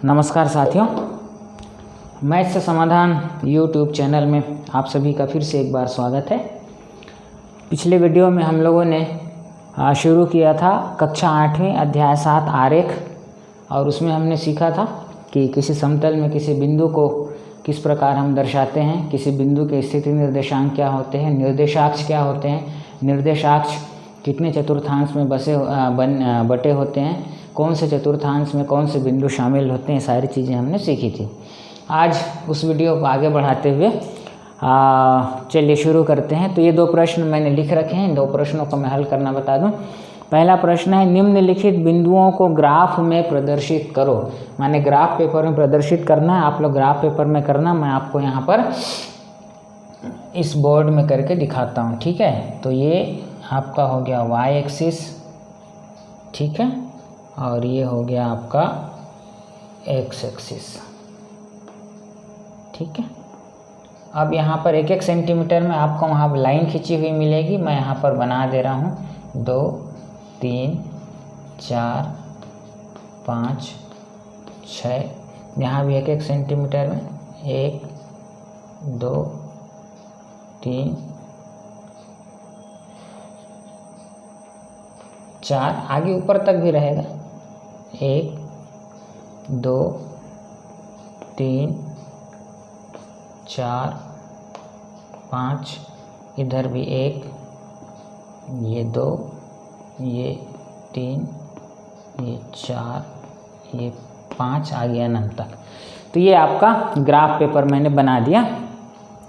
नमस्कार साथियों, मैथ से समाधान यूट्यूब चैनल में आप सभी का फिर से एक बार स्वागत है। पिछले वीडियो में हम लोगों ने शुरू किया था कक्षा 8वीं अध्याय 7 आरेख, और उसमें हमने सीखा था कि किसी समतल में किसी बिंदु को किस प्रकार हम दर्शाते हैं, किसी बिंदु के स्थिति निर्देशांक क्या होते हैं, निर्देशाक्ष क्या होते हैं, निर्देशाक्ष कितने चतुर्थांश में बटे होते हैं, कौन से चतुर्थांश में कौन से बिंदु शामिल होते हैं, सारी चीज़ें हमने सीखी थी। आज उस वीडियो को आगे बढ़ाते हुए चलिए शुरू करते हैं। तो ये दो प्रश्न मैंने लिख रखे हैं, इन दो प्रश्नों को मैं हल करना बता दूं। पहला प्रश्न है, निम्नलिखित बिंदुओं को ग्राफ में प्रदर्शित करो। माने ग्राफ पेपर में प्रदर्शित करना है, आप लोग ग्राफ पेपर में करना, मैं आपको यहाँ पर इस बोर्ड में करके दिखाता हूँ, ठीक है। तो ये आपका हो गया वाई एक्सिस, ठीक है, और ये हो गया आपका एक्स एक्सिस, ठीक है। अब यहाँ पर 1-1 सेंटीमीटर में आपको वहाँ लाइन खींची हुई मिलेगी, मैं यहाँ पर बना दे रहा हूँ 2, 3, 4, 5, 6, यहाँ भी 1-1 सेंटीमीटर में 1, 2, 3, 4, आगे ऊपर तक भी रहेगा, 1, 2, 3, 4, 5, इधर भी 1, ये 2, ये 3, ये 4, ये 5, आगे अनंत तक। तो ये आपका ग्राफ पेपर मैंने बना दिया।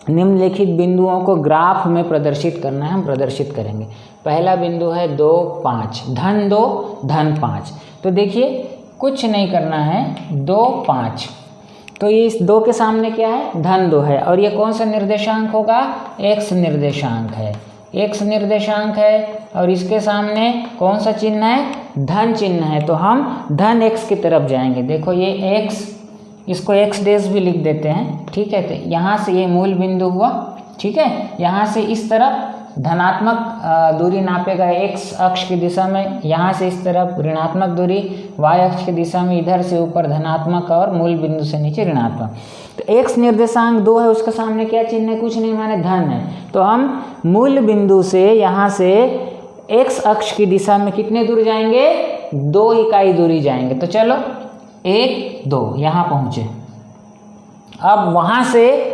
निम्नलिखित बिंदुओं को ग्राफ में प्रदर्शित करना है, हम प्रदर्शित करेंगे। पहला बिंदु है 2, 5, धन 2, धन 5। तो देखिए कुछ नहीं करना है, 2, 5, तो ये इस 2 के सामने क्या है, धन 2 है, और ये कौन सा निर्देशांक होगा, x निर्देशांक है, x निर्देशांक है, और इसके सामने कौन सा चिन्ह है, धन चिन्ह है, तो हम धन x की तरफ जाएंगे। देखो ये x, इसको x डैश भी लिख देते हैं, ठीक है। तो यहाँ से ये मूल बिंदु हुआ, ठीक है, यहाँ से इस तरफ धनात्मक दूरी नापेगा x अक्ष की दिशा में, यहाँ से इस तरफ ऋणात्मक दूरी y अक्ष की दिशा में, इधर से ऊपर धनात्मक और मूल बिंदु से नीचे ऋणात्मक। तो x निर्देशांक 2 है, उसके सामने क्या चिन्ह है, कुछ नहीं, माने धन है। तो हम मूल बिंदु से यहाँ से x अक्ष की दिशा में कितने दूर जाएंगे, 2 इकाई दूरी जाएंगे। तो चलो 1, 2 यहाँ पहुँचे। अब वहाँ से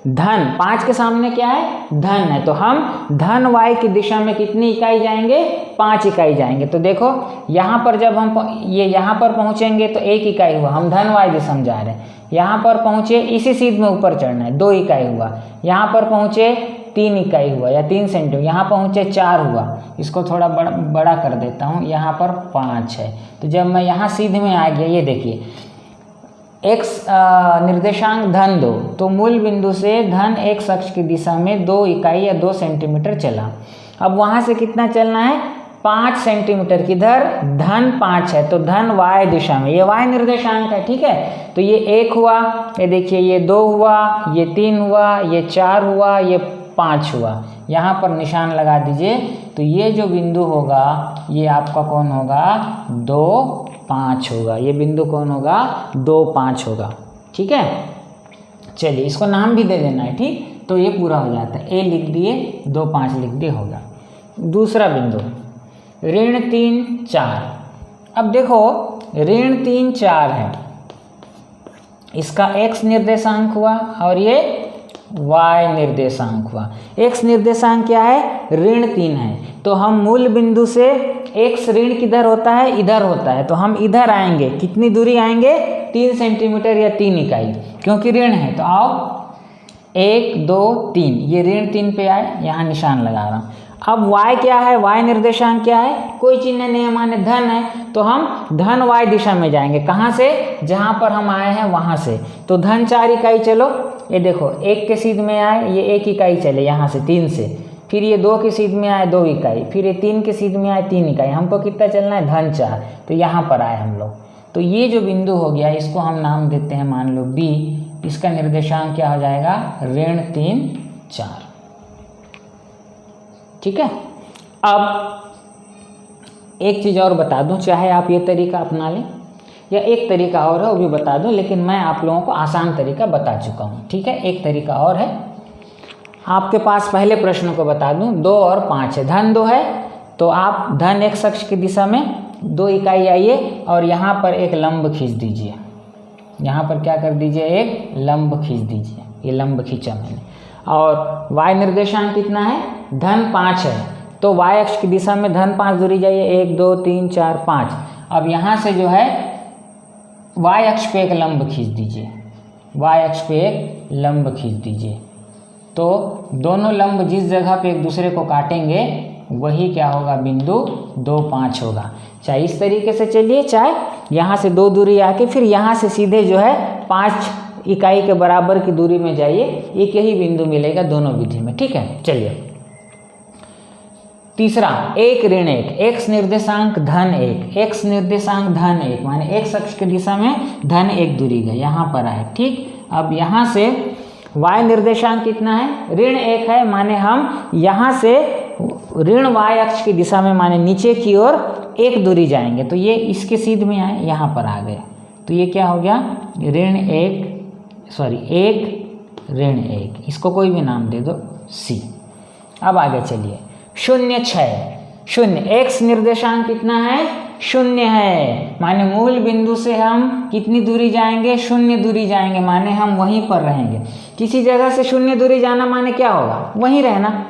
धन 5 के सामने क्या है, धन है, तो हम धन y की दिशा में कितनी इकाई जाएंगे, 5 इकाई जाएंगे। तो देखो यहाँ पर जब हम यहाँ पर पहुँचेंगे तो 1 इकाई हुआ, हम धन y दिशा में जा रहे हैं। यहाँ पर पहुँचे, इसी सीध में ऊपर चढ़ना है, 2 इकाई हुआ। यहाँ पर पहुँचे 3 इकाई हुआ या 3 सेंटीमीटर, यहाँ पहुँचे 4 हुआ। इसको थोड़ा बड़ा कर देता हूँ, यहाँ पर 5 है। तो जब मैं यहाँ सीध में आ गया, ये देखिए x निर्देशांक धन 2, तो मूल बिंदु से धन x अक्ष की दिशा में 2 इकाई या 2 सेंटीमीटर चला। अब वहाँ से कितना चलना है, 5 सेंटीमीटर, किधर, धन 5 है, तो धन y दिशा में, ये y निर्देशांक है, ठीक है। तो ये 1 हुआ, ये देखिए ये 2 हुआ, ये 3 हुआ, ये 4 हुआ, ये 5 हुआ। यहाँ पर निशान लगा दीजिए। तो ये जो बिंदु होगा ये आपका कौन होगा, 2, 5 होगा। ये बिंदु कौन होगा, 2, 5 होगा, ठीक है। चलिए इसको नाम भी दे देना है, ठीक। तो ये पूरा हो जाता है, a लिख दिए, 2, 5 लिख दिए, होगा। दूसरा बिंदु ऋण 3, 4। अब देखो ऋण 3, 4 है, इसका x निर्देशांक हुआ और ये y निर्देशांक हुआ। x निर्देशांक क्या है, ऋण 3 है, तो हम मूल बिंदु से x ऋण किधर होता है, इधर होता है, तो हम इधर आएंगे, कितनी दूरी आएंगे, 3 सेंटीमीटर या 3 इकाई, क्योंकि ऋण है। तो आओ 1, 2, 3, ये ऋण 3 पे आए, यहाँ निशान लगा रहा हूँ। अब y क्या है, y निर्देशांक क्या है, कोई चिन्ह नहीं है, माने धन है, तो हम धन y दिशा में जाएंगे। कहाँ से, जहाँ पर हम आए हैं वहाँ से। तो धन 4 इकाई चलो, ये देखो 1 के सीध में आए, ये 1 इकाई चले यहाँ से 3 से, फिर ये 2 के सीध में आए 2 इकाई, फिर ये 3 के सीध में आए 3 इकाई, हमको कितना चलना है, धन 4, तो यहाँ पर आए हम लोग। तो ये जो बिंदु हो गया, इसको हम नाम देते हैं, मान लो B, इसका निर्देशांक क्या हो जाएगा, ऋण 3, 4, ठीक है। अब एक चीज़ और बता दूं, चाहे आप ये तरीका अपना लें, या एक तरीका और है वो भी बता दूं, लेकिन मैं आप लोगों को आसान तरीका बता चुका हूँ। ठीक है, एक तरीका और है आपके पास। पहले प्रश्न को बता दूं, 2 और 5 है, धन 2 है तो आप धन x अक्ष की दिशा में 2 इकाई आइए और यहाँ पर एक लंब खींच दीजिए। यहाँ पर क्या कर दीजिए, एक लंब खींच दीजिए। ये लंब खींचा मैंने। और y निर्देशांक कितना है, धन 5 है तो y अक्ष की दिशा में धन 5 दूरी जाइए, 1 2 3 4 5। अब यहाँ से जो है y अक्ष पे एक लंब खींच दीजिए, y अक्ष पे एक लंब खींच दीजिए। तो दोनों लंब जिस जगह पे एक दूसरे को काटेंगे वही क्या होगा, बिंदु 2 5 होगा। चाहे इस तरीके से चलिए, चाहे यहाँ से 2 दूरी आके फिर यहाँ से सीधे जो है 5 इकाई के बराबर की दूरी में जाइए, एक यही बिंदु मिलेगा दोनों विधि में। ठीक है, चलिए तीसरा, 1 ऋण 1, x निर्देशांक धन 1, x निर्देशांक धन 1 माने x अक्ष की दिशा में धन 1 दूरी गए, यहाँ पर आए। ठीक, अब यहाँ से y निर्देशांक कितना है, ऋण 1 है, माने हम यहाँ से ऋण y अक्ष की दिशा में माने नीचे की ओर 1 दूरी जाएंगे। तो ये इसके सीध में आए, यहाँ पर आ गए, तो ये क्या हो गया, ऋण 1 ऋण 1, इसको कोई भी नाम दे दो C। अब आगे चलिए, 0 6, 0 x निर्देशांक कितना है, 0 है, माने मूल बिंदु से हम कितनी दूरी जाएंगे, 0 दूरी जाएंगे, माने हम वहीं पर रहेंगे। किसी जगह से 0 दूरी जाना माने क्या होगा, वहीं रहना।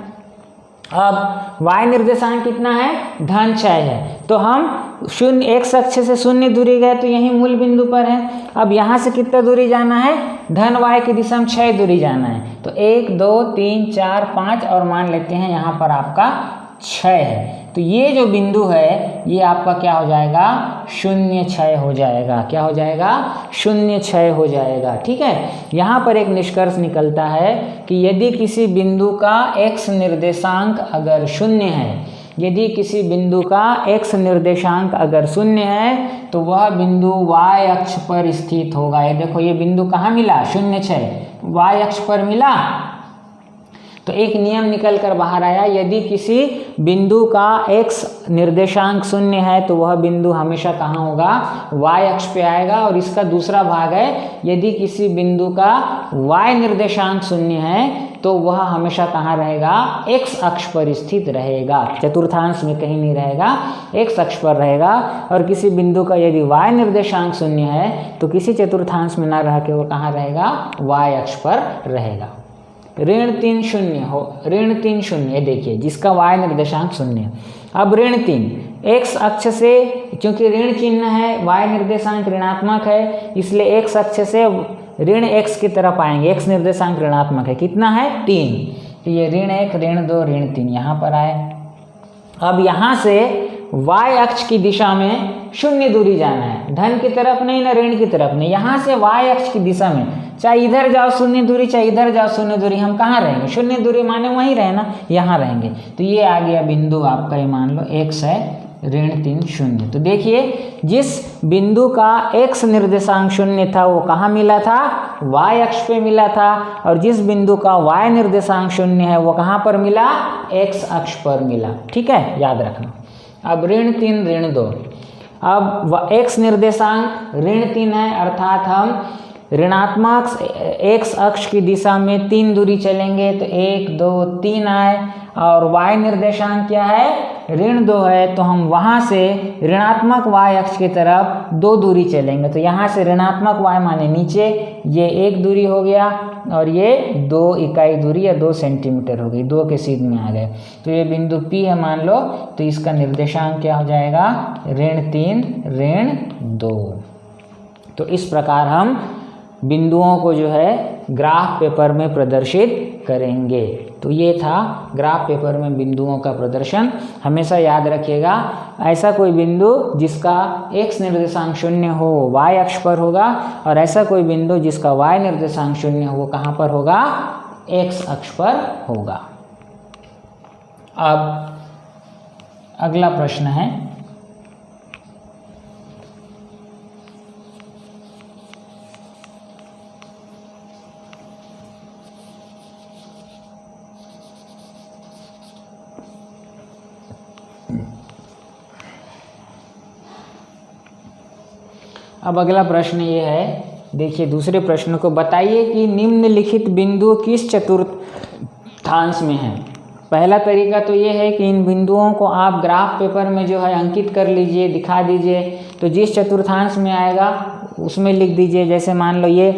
अब y निर्देशांक कितना है, धन 6 है, तो हम 0 x अक्ष से 0 दूरी गए तो यही मूल बिंदु पर है। अब यहाँ से कितना दूरी जाना है, धन y की दिशा में 6 दूरी जाना है, तो 1 2 3 4 5 और मान लेते हैं यहाँ पर आपका 6 है। तो ये जो बिंदु है ये आपका क्या हो जाएगा, 0 6 हो जाएगा। क्या हो जाएगा, 0 6 हो जाएगा। ठीक है, यहाँ पर एक निष्कर्ष निकलता है कि यदि किसी बिंदु का x निर्देशांक अगर 0 है, यदि किसी बिंदु का x निर्देशांक अगर 0 है तो वह बिंदु y अक्ष पर स्थित होगा। ये देखो, ये बिंदु कहाँ मिला, 0 6 y अक्ष पर मिला। तो एक नियम निकल कर बाहर आया, यदि किसी बिंदु का x निर्देशांक 0 है तो वह बिंदु हमेशा कहाँ होगा, y अक्ष पे आएगा। और इसका दूसरा भाग है, यदि किसी बिंदु का y निर्देशांक 0 है तो वह हमेशा कहाँ रहेगा, x अक्ष पर स्थित रहेगा, चतुर्थांश में कहीं नहीं रहेगा, x अक्ष पर रहेगा। और किसी बिंदु का यदि y निर्देशांक 0 है तो किसी चतुर्थांश में ना रह के वो कहाँ रहेगा, y अक्ष पर रहेगा। ऋण 3 0 हो, ऋण 3 0, ये देखिए जिसका y निर्देशांक 0 है। अब ऋण 3 x अक्ष से, क्योंकि ऋण चिन्ह है, y निर्देशांक ऋणात्मक है, इसलिए x अक्ष से ऋण x की तरफ आएंगे। x निर्देशांक ऋणात्मक है, कितना है, 3, तो ये ऋण 1 ऋण 2 ऋण 3 यहाँ पर आए। अब यहाँ से y अक्ष की दिशा में 0 दूरी जाना है, धन की तरफ नहीं ना ऋण की तरफ नहीं। यहाँ से y अक्ष की दिशा में चाहे इधर जाओ 0 दूरी, चाहे इधर जाओ 0 दूरी, हम कहाँ रहेंगे, 0 दूरी माने वहीं रहना, यहाँ रहेंगे। तो ये आ गया बिंदु आपका, ये मान लो x है, ऋण 3 0। तो देखिए जिस बिंदु का x निर्देशांक 0 था वो कहाँ मिला था, y अक्ष पे मिला था। और जिस बिंदु का y निर्देशांक 0 है वो कहाँ पर मिला, x अक्ष पर मिला। ठीक है, याद रखना। अब ऋण 3 ऋण 2, अब x निर्देशांक ऋण 3 है, अर्थात हम ऋणात्मक x अक्ष की दिशा में 3 दूरी चलेंगे तो 1 2 3 आए। और y निर्देशांक क्या है, ऋण 2 है, तो हम वहाँ से ऋणात्मक y अक्ष की तरफ 2 दूरी चलेंगे। तो यहाँ से ऋणात्मक y माने नीचे, ये 1 दूरी हो गया और ये 2 इकाई दूरी या 2 सेंटीमीटर हो गई, 2 के सीध में आ गए। तो ये बिंदु P है मान लो, तो इसका निर्देशांक क्या हो जाएगा, ऋण 3 ऋण 2। तो इस प्रकार हम बिंदुओं को जो है ग्राफ पेपर में प्रदर्शित करेंगे। तो ये था ग्राफ पेपर में बिंदुओं का प्रदर्शन। हमेशा याद रखिएगा, ऐसा कोई बिंदु जिसका x निर्देशांक 0 हो y अक्ष पर होगा, और ऐसा कोई बिंदु जिसका y निर्देशांक 0 हो वो कहाँ पर होगा, x अक्ष पर होगा। अब अगला प्रश्न है, अब अगला प्रश्न ये है, देखिए दूसरे प्रश्न को, बताइए कि निम्नलिखित बिंदु किस चतुर्थांश में हैं। पहला तरीका तो ये है कि इन बिंदुओं को आप ग्राफ पेपर में जो है अंकित कर लीजिए, दिखा दीजिए, तो जिस चतुर्थांश में आएगा उसमें लिख दीजिए। जैसे मान लो ये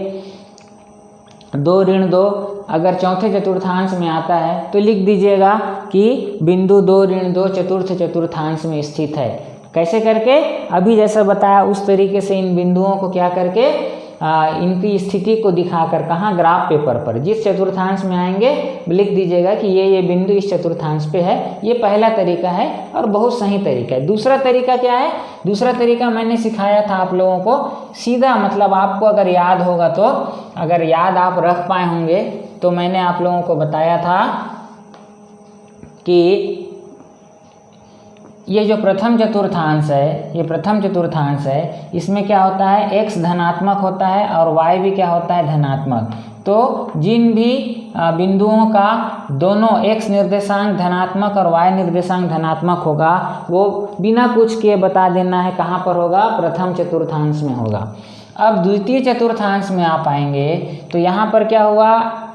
2 ऋण 2 अगर चौथे चतुर्थांश में आता है तो लिख दीजिएगा कि बिंदु 2 ऋण 2 चतुर्थ चतुर्थांश में स्थित है। कैसे करके, अभी जैसा बताया उस तरीके से इन बिंदुओं को क्या करके इनकी स्थिति को दिखाकर, कहाँ, ग्राफ पेपर पर जिस चतुर्थांश में आएंगे लिख दीजिएगा कि ये बिंदु इस चतुर्थांश पे है। ये पहला तरीका है और बहुत सही तरीका है। दूसरा तरीका क्या है, दूसरा तरीका मैंने सिखाया था आप लोगों को सीधा, मतलब आपको अगर याद होगा तो, अगर याद आप रख पाए होंगे तो मैंने आप लोगों को बताया था कि ये जो प्रथम चतुर्थांश है, ये प्रथम चतुर्थांश है, इसमें क्या होता है, x धनात्मक होता है और y भी क्या होता है, धनात्मक। तो जिन भी बिंदुओं का दोनों x निर्देशांक धनात्मक और y निर्देशांक धनात्मक होगा वो बिना कुछ किए बता देना है कहाँ पर होगा, प्रथम चतुर्थांश में होगा। अब द्वितीय चतुर्थांश में आप आएंगे तो यहाँ पर क्या हुआ,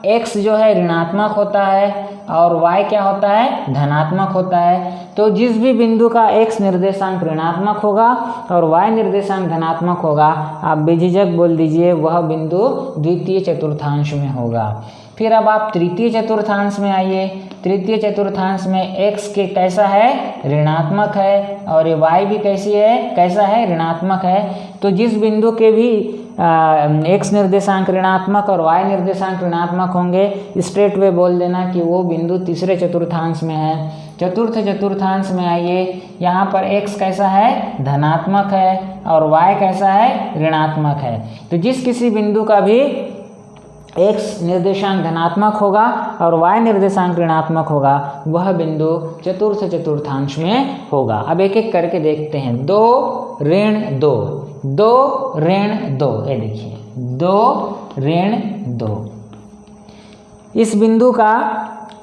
x जो है ऋणात्मक होता है और y क्या होता है, धनात्मक होता है। तो जिस भी बिंदु का x निर्देशांक ऋणात्मक होगा और y निर्देशांक धनात्मक होगा, आप बेझिझक बोल दीजिए वह बिंदु द्वितीय चतुर्थांश में होगा। फिर अब आप तृतीय चतुर्थांश में आइए। तृतीय चतुर्थांश में x के कैसा है, ऋणात्मक है, और ये y भी कैसी है, कैसा है, ऋणात्मक है। तो जिस बिंदु के भी x निर्देशांक ऋणात्मक और y निर्देशांक ऋणात्मक होंगे, स्ट्रेट वे बोल देना कि वो बिंदु तीसरे चतुर्थांश में है। चतुर्थ चतुर्थांश में आइए, यहाँ पर x कैसा है, धनात्मक है और y कैसा है, ऋणात्मक है। तो जिस किसी बिंदु का भी x निर्देशांक धनात्मक होगा और y निर्देशांक ऋणात्मक होगा वह बिंदु चतुर्थ चतुर्थांश में होगा। अब एक एक करके देखते हैं। 2 ऋण 2, 2 ऋण 2, ये देखिए 2 ऋण 2। इस बिंदु का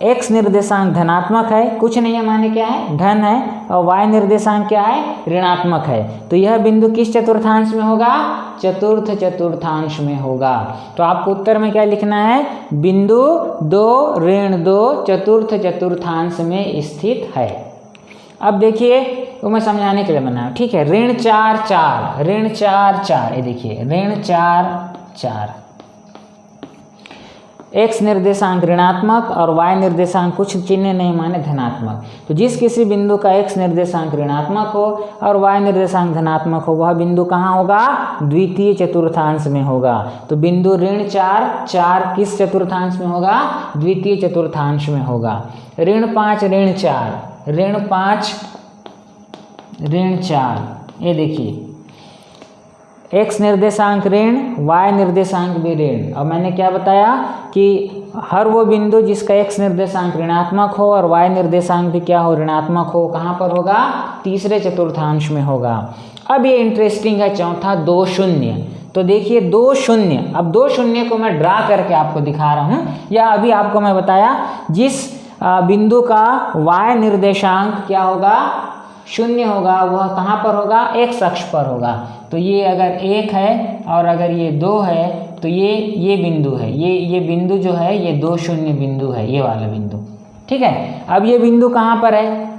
x निर्देशांक धनात्मक है, कुछ नहीं है माने क्या है, धन है, और y निर्देशांक क्या है, ऋणात्मक है। तो यह बिंदु किस चतुर्थांश में होगा, चतुर्थ चतुर्थांश में होगा। तो आपको उत्तर में क्या लिखना है, बिंदु 2 ऋण 2 चतुर्थ चतुर्थांश में स्थित है। अब देखिए वो मैं समझाने के लिए बनाया, ठीक है। ऋण 4 4, ऋण 4 4, ये देखिए ऋण 4 4, x निर्देशांक ऋणात्मक और y निर्देशांक कुछ चिन्ह नहीं माने धनात्मक। तो जिस किसी बिंदु का x निर्देशांक ऋणात्मक हो और y निर्देशांक धनात्मक हो वह बिंदु कहाँ होगा, द्वितीय चतुर्थांश में होगा। तो बिंदु ऋण 4 4 किस चतुर्थांश में होगा, द्वितीय चतुर्थांश में होगा। ऋण 5 ऋण 4, ऋण 5 ऋण 4, ये देखिए x निर्देशांक ऋण, y निर्देशांक भी ऋण। और मैंने क्या बताया कि हर वो बिंदु जिसका x निर्देशांक ऋणात्मक हो और y निर्देशांक भी क्या हो, ऋणात्मक हो, कहाँ पर होगा, तीसरे चतुर्थांश में होगा। अब ये इंटरेस्टिंग है चौथा 2 0। तो देखिए 2 0, अब 2 0 को मैं ड्रा करके आपको दिखा रहा हूँ, या अभी आपको मैं बताया जिस बिंदु का y निर्देशांक क्या होगा, 0 होगा, वह कहाँ पर होगा, x अक्ष पर होगा। तो ये अगर 1 है और अगर ये 2 है तो ये बिंदु है, ये बिंदु जो है ये 2 0 बिंदु है, ये वाला बिंदु, ठीक है। अब ये बिंदु कहाँ पर है,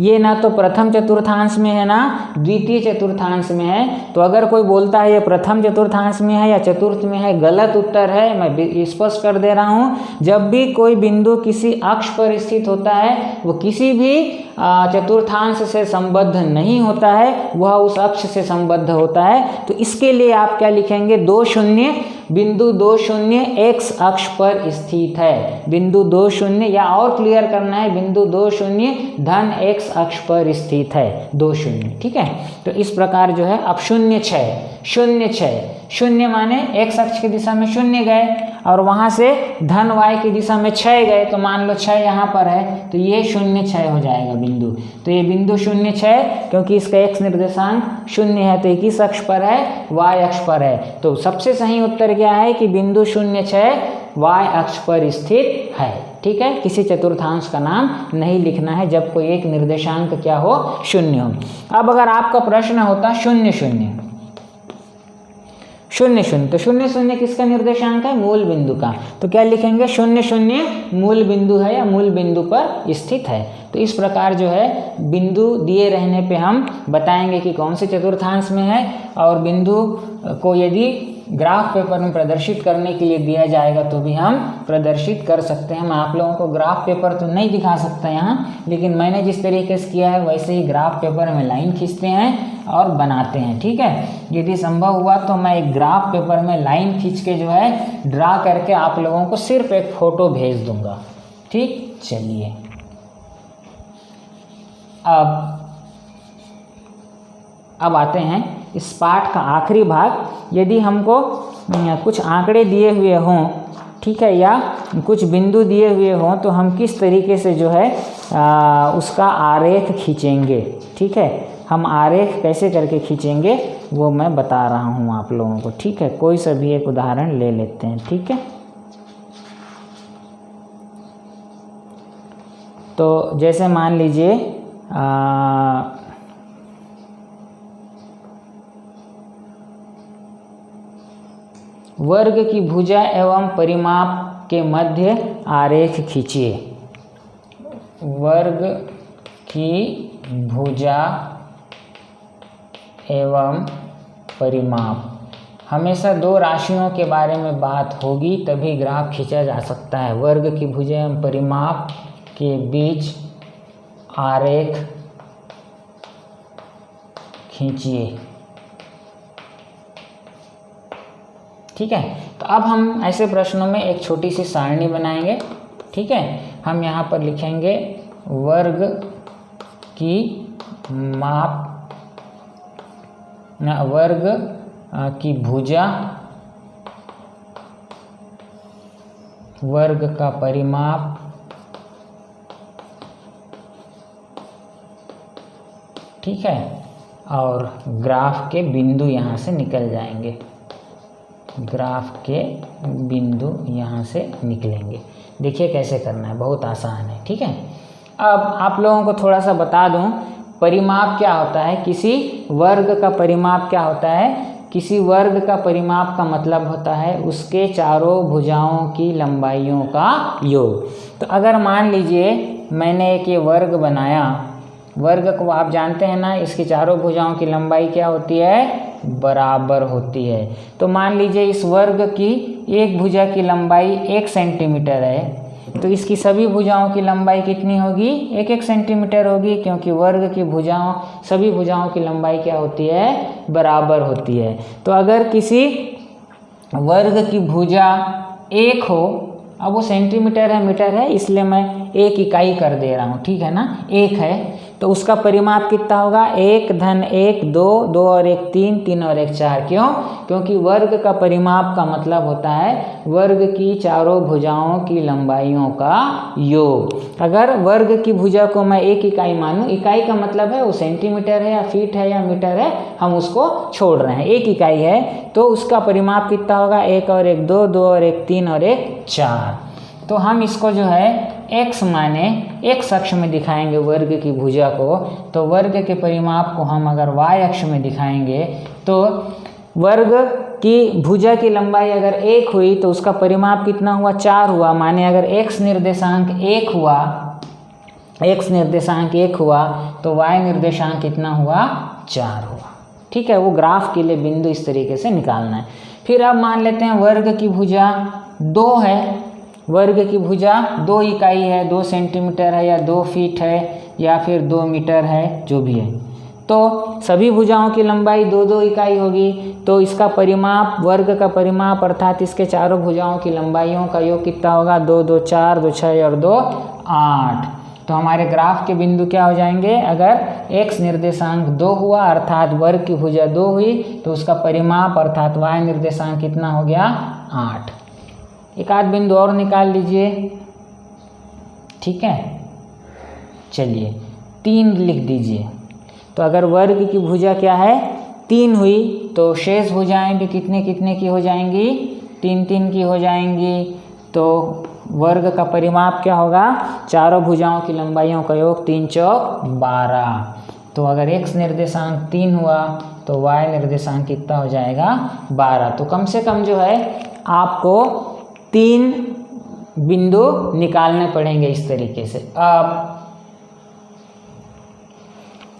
ये ना तो प्रथम चतुर्थांश में है ना द्वितीय चतुर्थांश में है। तो अगर कोई बोलता है ये प्रथम चतुर्थांश में है या चतुर्थ में है, गलत उत्तर है। मैं स्पष्ट कर दे रहा हूँ, जब भी कोई बिंदु किसी अक्ष पर स्थित होता है वो किसी भी चतुर्थांश से संबद्ध नहीं होता है, वह उस अक्ष से संबद्ध होता है। तो इसके लिए आप क्या लिखेंगे, 2 0, बिंदु 2 0 x अक्ष पर स्थित है। बिंदु 2 0, या और क्लियर करना है, बिंदु 2 0 धन x अक्ष पर स्थित है, 2 0, ठीक है। तो इस प्रकार जो है अब 0 6 0 6, 0 माने x अक्ष की दिशा में 0 गए और वहाँ से धन y की दिशा में 6 गए। तो मान लो 6 यहाँ पर है तो ये 0 6 हो जाएगा बिंदु। तो ये बिंदु 0 6, क्योंकि इसका x निर्देशांक 0 है तो किस अक्ष पर है, y अक्ष पर है। तो सबसे सही उत्तर क्या है कि बिंदु 0 6 y अक्ष पर स्थित है, ठीक है। किसी चतुर्थांश का नाम नहीं लिखना है जब कोई एक निर्देशांक क्या हो, 0 हो। अब अगर आपका प्रश्न होता 0 0, 0 0। तो 0 0 किसका निर्देशांक है? मूल बिंदु का। तो क्या लिखेंगे? 0 0 मूल बिंदु है या मूल बिंदु पर स्थित है। तो इस प्रकार जो है बिंदु दिए रहने पे हम बताएंगे कि कौन से चतुर्थांश में है, और बिंदु को यदि ग्राफ पेपर में प्रदर्शित करने के लिए दिया जाएगा तो भी हम प्रदर्शित कर सकते हैं। मैं आप लोगों को ग्राफ पेपर तो नहीं दिखा सकता यहाँ, लेकिन मैंने जिस तरीके से किया है वैसे ही ग्राफ पेपर में लाइन खींचते हैं और बनाते हैं। ठीक है, यदि संभव हुआ तो मैं एक ग्राफ पेपर में लाइन खींच के जो है ड्रा करके आप लोगों को सिर्फ एक फ़ोटो भेज दूंगा। ठीक, चलिए अब आते हैं इस पाठ का आखिरी भाग। यदि हमको कुछ आंकड़े दिए हुए हों, ठीक है, या कुछ बिंदु दिए हुए हों, तो हम किस तरीके से जो है उसका आरेख खींचेंगे। ठीक है, हम आरेख कैसे करके खींचेंगे वो मैं बता रहा हूँ आप लोगों को। ठीक है, कोई सा भी एक उदाहरण ले लेते हैं। ठीक है, तो जैसे मान लीजिए वर्ग की भुजा एवं परिमाप के मध्य आरेख खींचिए। वर्ग की भुजा एवं परिमाप, हमेशा दो राशियों के बारे में बात होगी तभी ग्राफ खींचा जा सकता है। वर्ग की भुजा एवं परिमाप के बीच आरेख खींचिए। ठीक है, तो अब हम ऐसे प्रश्नों में एक छोटी सी सारणी बनाएंगे। ठीक है, हम यहाँ पर लिखेंगे वर्ग की वर्ग की भुजा, वर्ग का परिमाप, ठीक है, और ग्राफ के बिंदु यहाँ से निकल जाएंगे। ग्राफ के बिंदु यहाँ से निकलेंगे। देखिए कैसे करना है, बहुत आसान है। ठीक है, अब आप लोगों को थोड़ा सा बता दूं, परिमाप क्या होता है। किसी वर्ग का परिमाप क्या होता है? किसी वर्ग का परिमाप का मतलब होता है उसके चारों भुजाओं की लंबाइयों का योग। तो अगर मान लीजिए मैंने एक ये वर्ग बनाया, वर्ग को आप जानते हैं ना, इसकी चारों भुजाओं की लंबाई क्या होती है? बराबर होती है। तो मान लीजिए इस वर्ग की एक भुजा की लंबाई 1 सेंटीमीटर है, तो इसकी सभी भुजाओं की लंबाई कितनी होगी? 1 सेंटीमीटर होगी, क्योंकि वर्ग की भुजाओं, सभी भुजाओं की लंबाई क्या होती है? बराबर होती है। तो अगर किसी वर्ग की भुजा 1 हो, अब वो सेंटीमीटर है मीटर है, इसलिए मैं 1 इकाई कर दे रहा हूँ। ठीक है ना, 1 है तो उसका परिमाप कितना होगा? 1 धन 1 2, 2 और 1 3, 3 और 1 4। क्यों? क्योंकि वर्ग का परिमाप का मतलब होता है वर्ग की चारों भुजाओं की लंबाइयों का योग। अगर वर्ग की भुजा को मैं 1 इकाई मानूं, इकाई का मतलब है वो सेंटीमीटर है या फीट है या मीटर है, हम उसको छोड़ रहे हैं। 1 इकाई है तो उसका परिमाप कितना होगा? 1 और 1 2, 2 और 1 3 और 1 4। तो हम इसको जो है x माने x अक्ष में दिखाएंगे वर्ग की भुजा को। तो वर्ग के परिमाप को हम अगर y अक्ष में दिखाएंगे तो वर्ग की भुजा की लंबाई अगर 1 हुई तो उसका परिमाप कितना हुआ? 4 हुआ। माने अगर x निर्देशांक 1 हुआ, x निर्देशांक 1 हुआ तो y निर्देशांक कितना हुआ? 4 हुआ। ठीक है, वो ग्राफ के लिए बिंदु इस तरीके से निकालना है। फिर अब मान लेते हैं वर्ग की भुजा 2 है। वर्ग की भुजा 2 इकाई है, 2 सेंटीमीटर है या 2 फीट है या फिर 2 मीटर है, जो भी है। तो सभी भुजाओं की लंबाई 2-2 इकाई होगी। तो इसका परिमाप, वर्ग का परिमाप अर्थात इसके चारों भुजाओं की लंबाइयों का योग कितना होगा? 2 2 4, 2 6 और 2 8। तो हमारे ग्राफ के बिंदु क्या हो जाएंगे? अगर x निर्देशांक 2 हुआ अर्थात वर्ग की भुजा 2 हुई तो उसका परिमाप अर्थात y निर्देशांक कितना हो गया? 8। एक आध बिंदु और निकाल लीजिए। ठीक है, चलिए 3 लिख दीजिए। तो अगर वर्ग की भुजा क्या है? 3 हुई तो शेष भुजाएं भी कितने कितने की हो जाएंगी? 3 3 की हो जाएंगी। तो वर्ग का परिमाप क्या होगा? चारों भुजाओं की लंबाइयों का योग 3 चौक 12। तो अगर x निर्देशांक 3 हुआ तो y निर्देशांक कितना हो जाएगा 12। तो कम से कम जो है आपको 3 बिंदु निकालने पड़ेंगे इस तरीके से। अब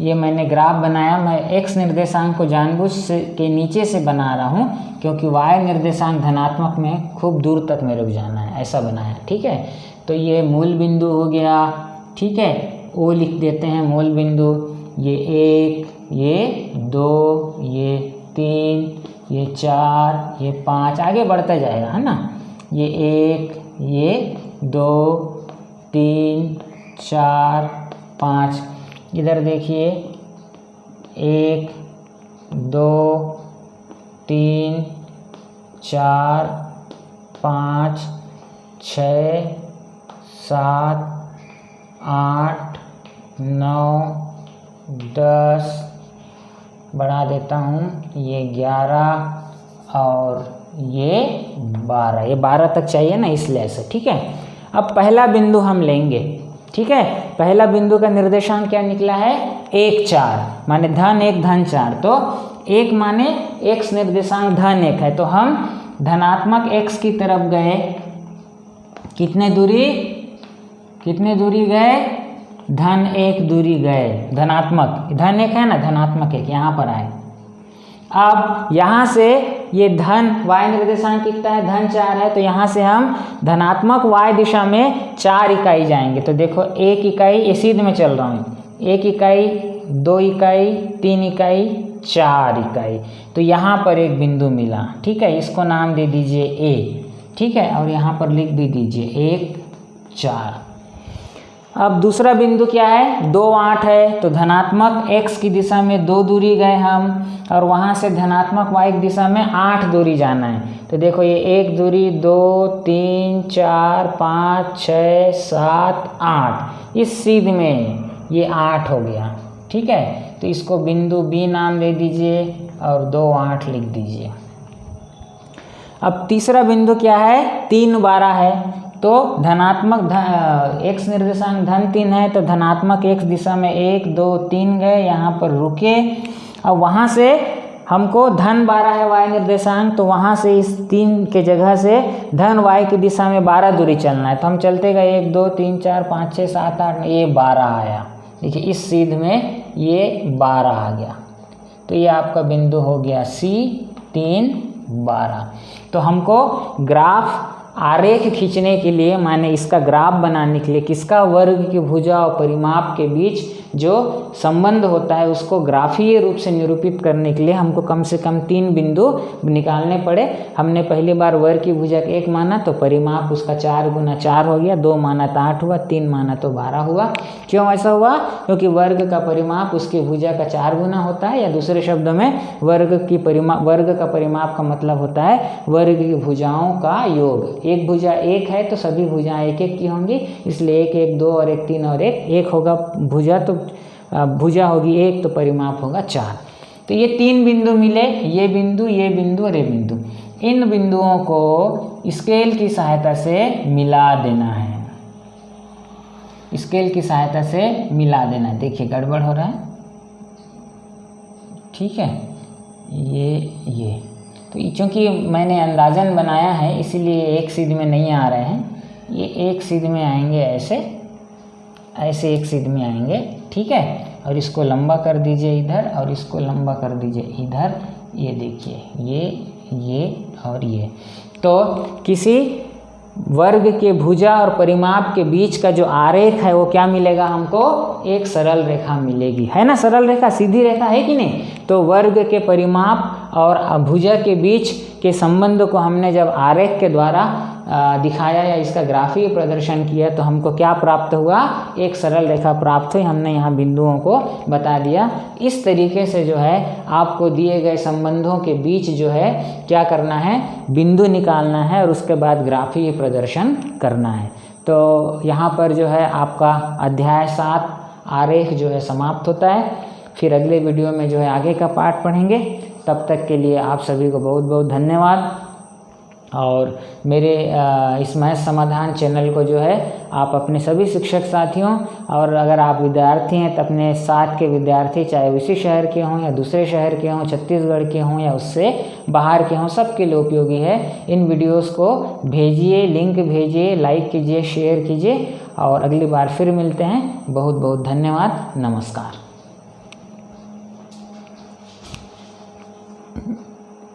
ये मैंने ग्राफ बनाया, मैं x निर्देशांक को जानबूझ के नीचे से बना रहा हूँ क्योंकि y निर्देशांक धनात्मक में खूब दूर तक मेरे को जाना है, ऐसा बनाया, ठीक है। तो ये मूल बिंदु हो गया, ठीक है, O लिख देते हैं मूल बिंदु। ये 1, ये 2, ये 3, ये 4, ये 5, आगे बढ़ता जाएगा, है ना। ये 1, ये 2, 3, 4, 5, इधर देखिए 1, 2, 3, 4, 5, 6, 7, 8, 9, 10, बढ़ा देता हूँ, ये 11 और ये 12, ये 12 तक चाहिए ना, इसलिए ऐसे, ठीक है। अब पहला बिंदु हम लेंगे, ठीक है। पहला बिंदु का निर्देशांक क्या निकला है 1, 4, माने धन 1 धन 4। तो 1 माने x निर्देशांक धन 1 है, तो हम धनात्मक x की तरफ गए, कितने दूरी गए, धन 1 दूरी गए, धनात्मक धन 1 है ना, धनात्मक 1 यहाँ पर आए। अब यहाँ से ये धन y निर्देशांक कितना है, धन 4 है, तो यहाँ से हम धनात्मक y दिशा में 4 इकाई जाएंगे। तो देखो 1 इकाई, ये सीध में चल रहा हूँ, 1 इकाई, 2 इकाई, 3 इकाई, 4 इकाई। तो यहाँ पर एक बिंदु मिला, ठीक है, इसको नाम दे दीजिए A, ठीक है, और यहाँ पर लिख भी दीजिए 1, 4। अब दूसरा बिंदु क्या है 2, 8 है, तो धनात्मक x की दिशा में 2 दूरी गए हम, और वहाँ से धनात्मक y की दिशा में 8 दूरी जाना है। तो देखो ये 1 दूरी, 2, 3, 4, 5, 6, 7, 8, इस सीध में ये 8 हो गया, ठीक है। तो इसको बिंदु B नाम दे दीजिए और 2, 8 लिख दीजिए। अब तीसरा बिंदु क्या है 3, 12 है, तो धनात्मक x निर्देशांक धन 3 है, तो धनात्मक x दिशा में 1, 2, 3 गए, यहाँ पर रुके। अब वहाँ से हमको धन 12 है y निर्देशांक, तो वहाँ से इस 3 के जगह से धन y की दिशा में 12 दूरी चलना है। तो हम चलते गए 1, 2, 3, 4, 5, 6, 7, 8, ये 12 आया, देखिए इस सीध में ये 12 आ गया। तो ये आपका बिंदु हो गया C, 3, 12। तो हमको ग्राफ आरेख खींचने के लिए, माने इसका ग्राफ बनाने के लिए, किसका वर्ग की भुजा और परिमाप के बीच जो संबंध होता है उसको ग्राफीय रूप से निरूपित करने के लिए हमको कम से कम 3 बिंदु निकालने पड़े। हमने पहली बार वर्ग की भुजा 1 माना तो परिमाप उसका 4 गुना 4 हो गया, 2 माना तो 8 हुआ, 3 माना तो 12 हुआ। क्यों ऐसा हुआ? क्योंकि वर्ग का परिमाप उसकी भुजा का 4 गुना होता है, या दूसरे शब्दों में वर्ग का परिमाप का मतलब होता है वर्ग की भुजाओं का योग। एक भुजा 1 है तो सभी भुजाएं 1-1 की होंगी, इसलिए 1, 1, 2 और 1, 3 और 1 होगा भुजा, तो भुजा होगी 1 तो परिमाप होगा 4। तो ये 3 बिंदु मिले, ये बिंदु और ये बिंदु। इन बिंदुओं को स्केल की सहायता से मिला देना है, स्केल की सहायता से मिला देना है। देखिए गड़बड़ हो रहा है, ठीक है। ये तो चूँकि मैंने अंदाजन बनाया है इसीलिए एक सीध में नहीं आ रहे हैं, ये एक सीध में आएंगे, ऐसे एक सीध में आएंगे, ठीक है। और इसको लंबा कर दीजिए इधर, और इसको लंबा कर दीजिए इधर। ये देखिए ये और ये। तो किसी वर्ग के भुजा और परिमाप के बीच का जो आरेख है वो क्या मिलेगा हमको? एक सरल रेखा मिलेगी, है ना। सरल रेखा, सीधी रेखा है कि नहीं। तो वर्ग के परिमाप और भुजा के बीच के संबंध को हमने जब आरेख के द्वारा दिखाया या इसका ग्राफीय प्रदर्शन किया तो हमको क्या प्राप्त हुआ? एक सरल रेखा प्राप्त हुई। हमने यहाँ बिंदुओं को बता दिया। इस तरीके से जो है आपको दिए गए संबंधों के बीच जो है क्या करना है? बिंदु निकालना है और उसके बाद ग्राफीय प्रदर्शन करना है। तो यहाँ पर जो है आपका अध्याय 7 आरेख जो है समाप्त होता है। फिर अगले वीडियो में जो है आगे का पाठ पढ़ेंगे। तब तक के लिए आप सभी को बहुत बहुत धन्यवाद। और मेरे इस मैथ समाधान चैनल को जो है आप अपने सभी शिक्षक साथियों, और अगर आप विद्यार्थी हैं तो अपने साथ के विद्यार्थी, चाहे उसी शहर के हों या दूसरे शहर के हों, छत्तीसगढ़ के हों या उससे बाहर के हों, सबके लिए उपयोगी है। इन वीडियोस को भेजिए, लिंक भेजिए, लाइक कीजिए, शेयर कीजिए, और अगली बार फिर मिलते हैं। बहुत बहुत धन्यवाद। नमस्कार।